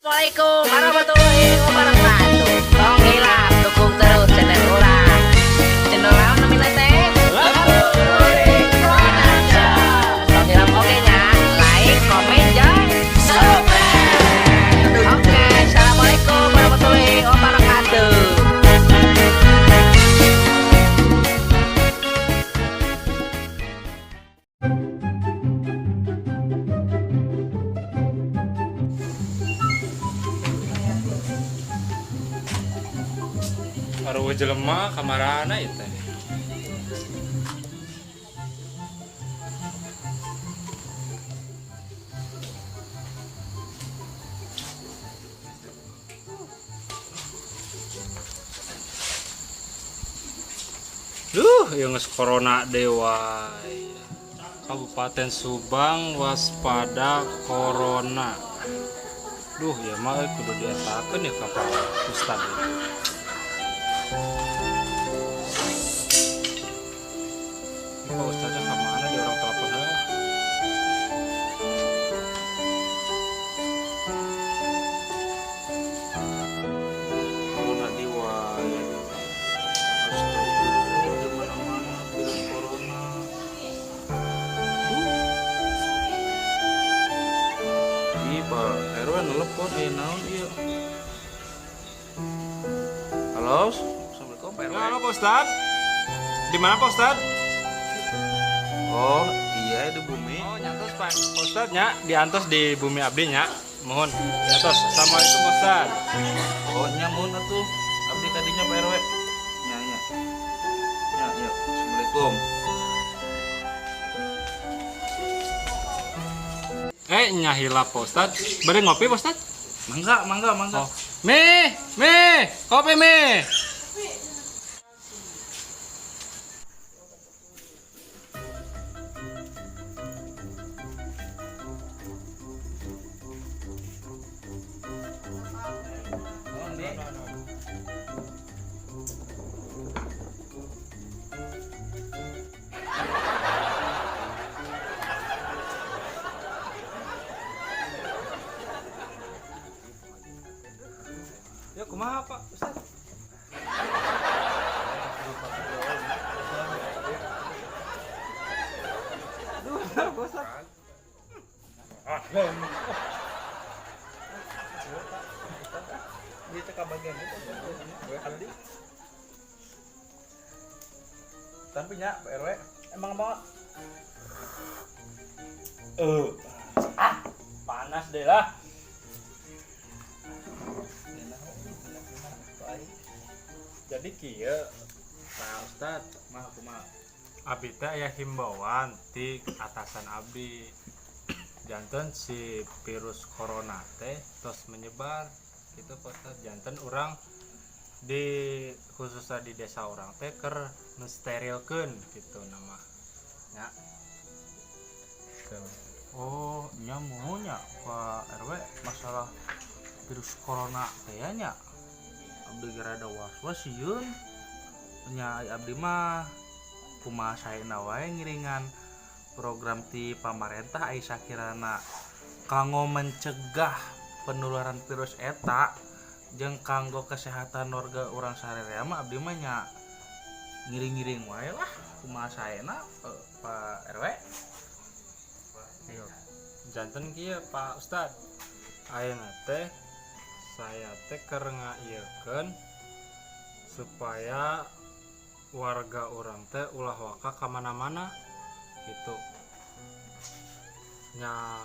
Assalamualaikum warahmatullahi wabarakatuh. Tong hilap, dukung terus channel ulang. Channel naon namina teh? Lapurik Indonesia. Tong hilap oke nya, like, komen, jeung subscribe. Oke, assalamualaikum warahmatullahi wabarakatuh. Aruh jelema kamarana ieu teh. Ieu geus corona dewa. Kabupaten Subang waspada corona. Ya mah kudu dietakeun ya ka Pak Ustad. Pak Ustadnya kemana di orang teleponnya? Corona diwai. Astagfirullah, di mana-mana virus corona. Ih, Pak RW nelpon, naon ieu? Halo, Assalamualaikum Pak RW. Halo Pak Ustad. Di mana Pak Ustad? Oh iya di bumi. Oh nyantos Pak Ustadnya diantos di bumi abdi nya. Mohon nyantos. Assalamualaikum Ustad. Oh nyamun atuh abdi kadinya Pak RW. Ya. Assalamualaikum. Nyahila Pak Ustad. Bade ngopi Pak Ustad? Mangga. Oh. Mie, kopi mie. Ya kumaha Pak Ustad? Aduh, Pak Ustad. Di teka bagian itu gue kali. Tapi nya Pak RW emang mau panas deh lah. Jadi kieu Pak Ustad mah kumaha? Abdi teh aya himbauan ti atasan abdi. Janten si virus corona teh terus menyebar gitu Pak Ustad. Janten urang di khususnya di desa orang teh keur mensterilkeun gitu nama nya. Oh, nya mohonya Pak RW masalah virus corona teh nya. Abdi rada was-was sieun nya abdi mah kumaha saena wae ngiringan program ti pamarentah aya sakirana kanggo mencegah penularan virus eta jeung kanggo kesehatan warga urang sararea mah abdi mah nya ngiring-ngiring wae lah kumaha saena Pak RW. Janten kieu Pak Ustad. Ayeuna teh saya teh keur ngaieukeun supaya warga orang teh ulah waka ka mana-mana gitu. Nya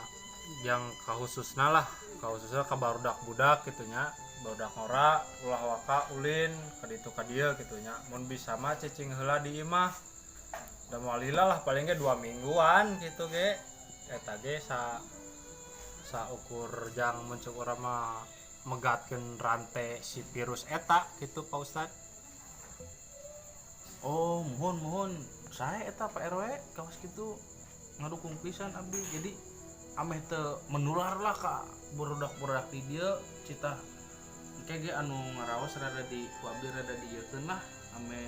yang khususna ka barudak budak gitu nya. Barudak ngora ulah waka ulin ka ditu ka dieu gitu nya. Mun bisa mah cicing heula di imah. Da moalila lah paling ge 2 mingguan gitu ge. Eta ge sa ukur jang muncul urang mah megatkeun rantai si virus eta gitu Pak Ustad. Oh mohon saya eta Pak RW kawas gitu ngadukung pisan abdi jadi ameh teu menular lah ka burudak-burudak di dieu cita engke ge anu ngaraos rada di ku abdi rada dieukeun lah ameh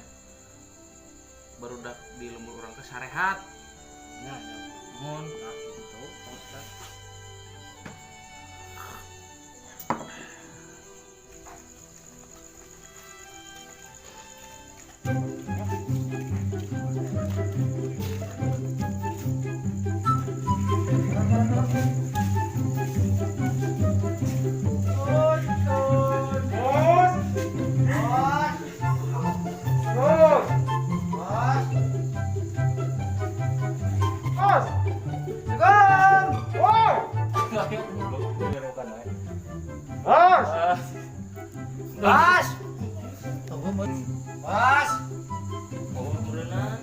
barudak di lembur urang teh sarehat nya mohon gitu Pak Ustad. Bos. Oh, berenang.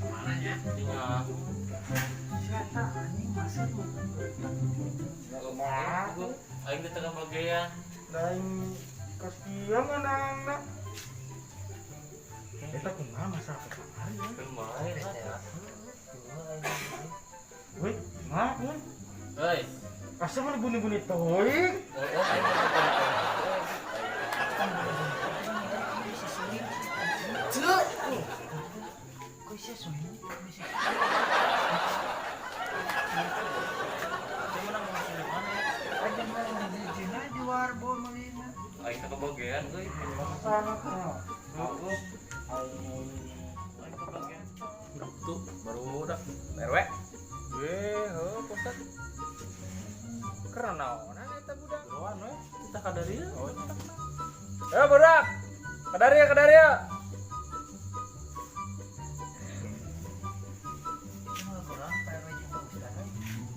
Mana ya? Tinggal. Aing di tengah bagian. Lain kasihan anak-anak. Kita kumaha masalah kemarin ya. Kemarin ya. Wih, nah pun. Hei. Asa mana bunyi-bunyi toing? Oh, aing aing ke bagian euy. Sana kan. Bagus. Aing ke bagian. Tuh, baru udah RW. Ustaz. Keren naonan eta budak. Geroan we. Kita kadarieu. Budak. Kadaria.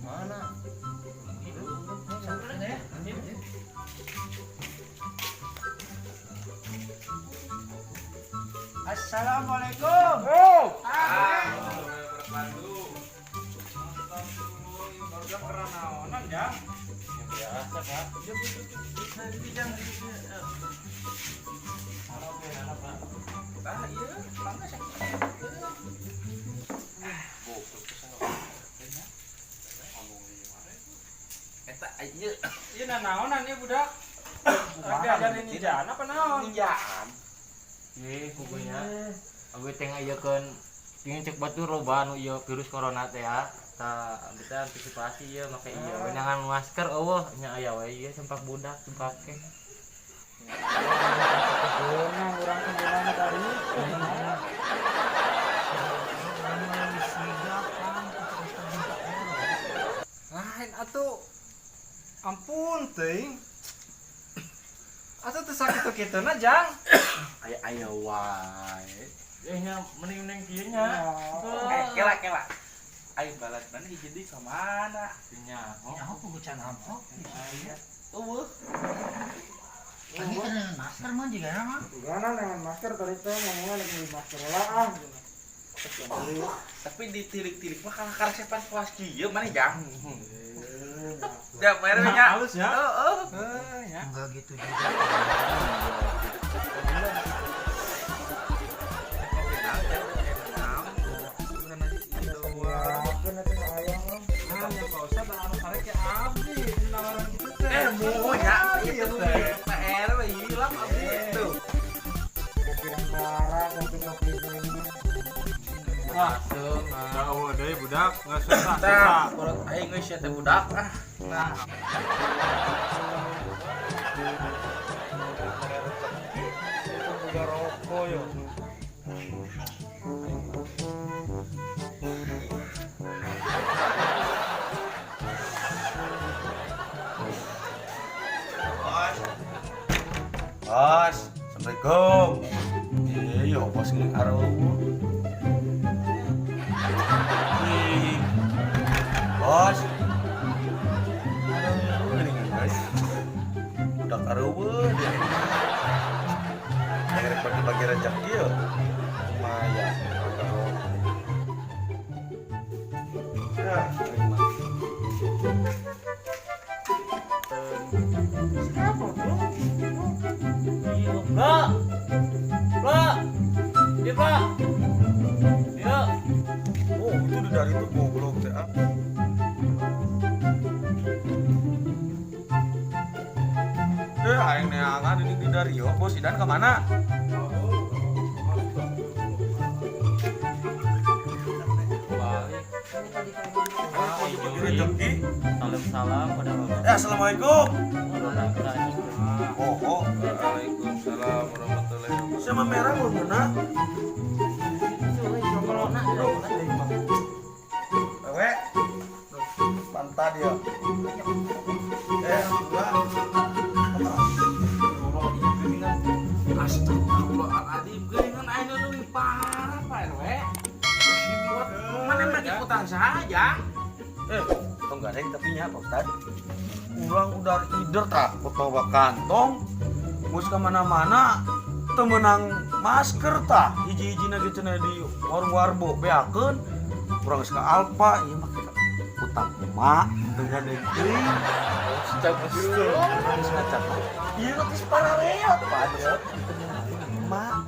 Mana? Assalamualaikum. Oh. Biasa, Pak. Eta aja. Ieu naonan ieu budak. Ada ninjaan apa naon? Ninjaan. Ye, pokoknya aku teh ngayakeun ingin cek batu roba anu ieu virus corona teh ya. Ta bisa antisipasi ya make ieu wenangan masker eueuh nya aya we ieu sempak budak dipake. Urang sebenarnya tadi. Lain atuh. Ampun teuing. Atuh teu sakit kitu na jang. Aya wae. Nya mending kieu nya. Kela. Ayo balas mana jadi ke mana? Nya. Nyaho pengucan apa? Eueuh. Ini kan masker mah juga mah. Gimana dengan masker tadi teh ngomongnya lagi masker lah. Tapi ditilik-tilik mah kalah sepan puas kieu mana jang. Ya merenya nya. Halus ya. Heeh. Ya. Enggak gitu juga. Mau ya itu PR hilang abdi itu. Langsung. Jauh deh budak, nggak susah. Tah, perut aing geus teh budak ah. Nah. Udah rokok yo. Bos, assalamualaikum. Iya, bos ini karo. Bos. Ini guys. Udah karo deh. Ngerek bagi-bagi rezeki ya. Lumayan. Ya, terima. Pak. Pak. Iya, Pak. Iya. Oh, itu dari itu goblok teh. Aing neangan ini di Dario, bos Idan kemana? Balik. Rezeki. Salam pada Bapak. Assalamualaikum. Waalaikumsalam. Oh, Waalaikumsalam warahmatullahi wabarakatuh. mah merah belum kena. Corona Ewe. Pantat dia. Enggak. Astagfirullahaladzim, geuningan ayeuna leuwih parah Pak RW. Mana mah ikutan saja. Tong gadeng tapi nya Pak Ustad. Urang udah ider takut bawa kantong. Mus kemana-mana temenang masker tah hiji-hiji na gitu di warung warbo beakeun urang geus ka Alfa ieu mah utang emak dengan deui astagfirullah geus ngacak ieu mah geus parareot padahal emak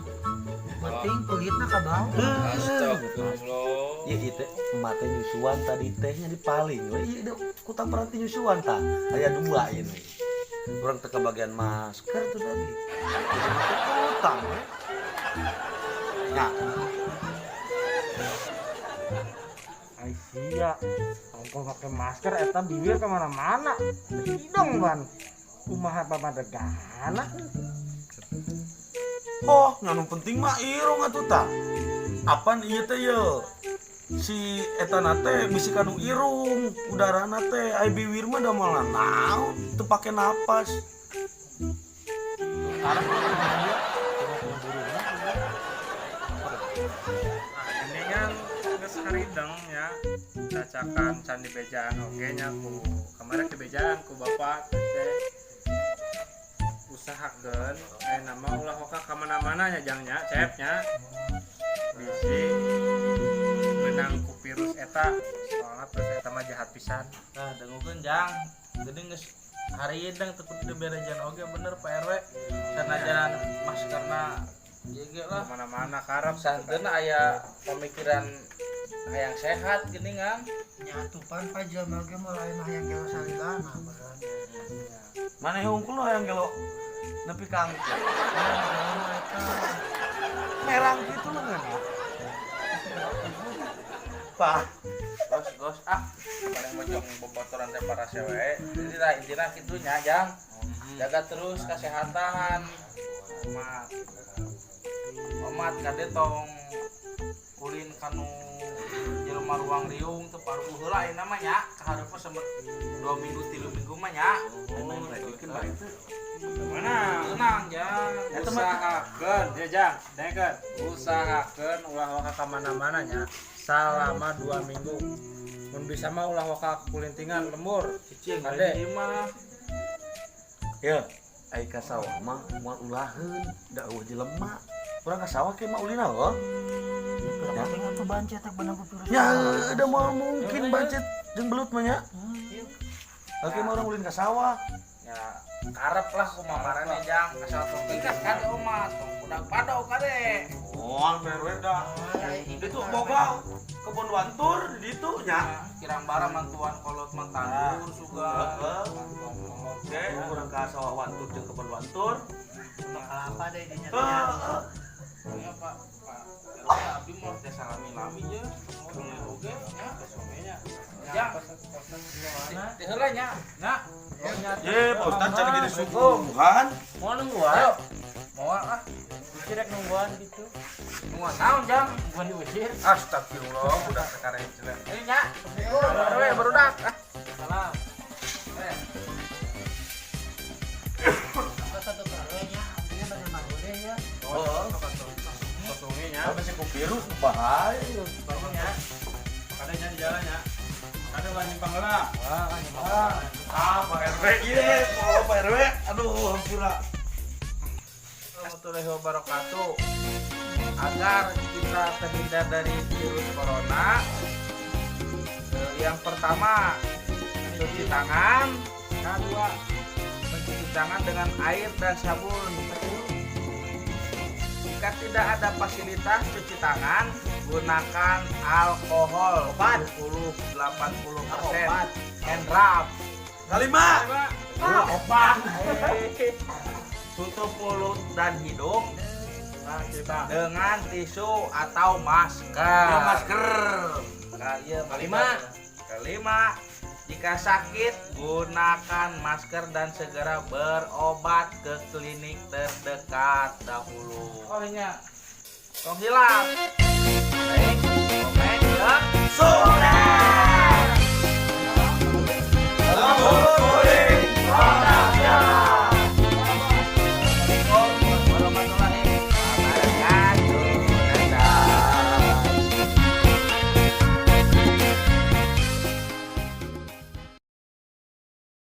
penting kulitnya ka bawah. ieu ieu teh emak teh nyusuan tadi tehnya dipaling we ieu kutang peranti nyusuan tah aya dua ieu urang teh kebagian masker tuh tadi jadi mah utang ya Aisyah, ongkol pakai masker eta bibir kemana-mana. Hidung ban, kumaha pamadegana. oh nganu penting mah irung atuh tah apaan ieu teh ye si eta na teh bisi kanu irung udarana teh ai biwir mah da malah naon teu pake napas Sekarang dia Ini kan geus harideng ya cacakan candi bejaan oge nya ku kemarin ke bejaan ku bapak teh usahakeun nama ulah hoka ka mana-mana nya jang nya cepnya bisi menang ku virus eta soalna virus eta mah jahat pisan. Nah, dengukeun jang. Jadi geus harideng teu kudu berejan oge bener Pak RW. Sanajan maskerna jege lah. Mana-mana karep Santeun aya pemikiran hayang sehat geuningan. nyatupan pajama ge mah lain hayang gelo salilana beran. maneh hungkul lo yang gelo nepi kang merang gitu lo ngana Pak Gos paling mojong bobotoran teh para sewe. Jadi lah intina kitu nya jang. Jaga terus kesehatan. Omat kade tong ulin kanu jelema ruang riung teu paruh heula ieu namanya kahareup sempet 2 minggu 3 minggu mah nya. mana Tenang jang. usahakeun ya jang dengekeun usahakeun ulah waka ka mana-mana nya selama 2 minggu mun bisa mah ulah waka kulintingan lembur Cicing Kade. kade mah. ya ai ka sawah mah moal ulaheun da eueuh jelema urang ka sawah ke mah ulina loh Ya penting atuh bancet tak benang virus. ya ada moal mungkin bancet jeung belut mah nya oke mah urang ulin ka sawah Ya karep lah kumamarane jang asal tong tingkat kade omat tong budak padau kade. moal berwe da itu boga kebun wantur di ditu nya Kirang bara mantuan kolot mah tandur suga. oke urang ka sawah wantur jeung kebun wantur Apa deh dinya. Ya Pak abdi mah teh salami-lami je. Oge nya kesomenya. Jang. Teh heula nya. Nya. ye Pak Ustaz can gini suguhan Mau nungguan? Mau ah. Kirek nungguan gitu. Nungguan naon jang? Bukan diusir. Astagfirullah budak sekarang jelek. Ini nya. Baru barudak. Salam. Satu karenya, artinya banyak marune ya. oh kosungi nya apa sih ku virus bahaya bangun ya kadenya di jalan ya kada lah nyimpang heula Pak RW iya oh Pak RW aduh hampura Warahmatullahi wabarakatuh. Agar kita terhindar dari virus corona, yang pertama cuci tangan, kedua mencuci tangan dengan air dan sabun. Jika tidak ada fasilitas cuci tangan, gunakan alkohol 40-80% hand rub. kalima Obat. Tutup mulut dan hidung dengan tisu atau masker. masker Kelima, Jika sakit, gunakan masker dan segera berobat ke klinik terdekat dahulu. Oh iya, tong hilap.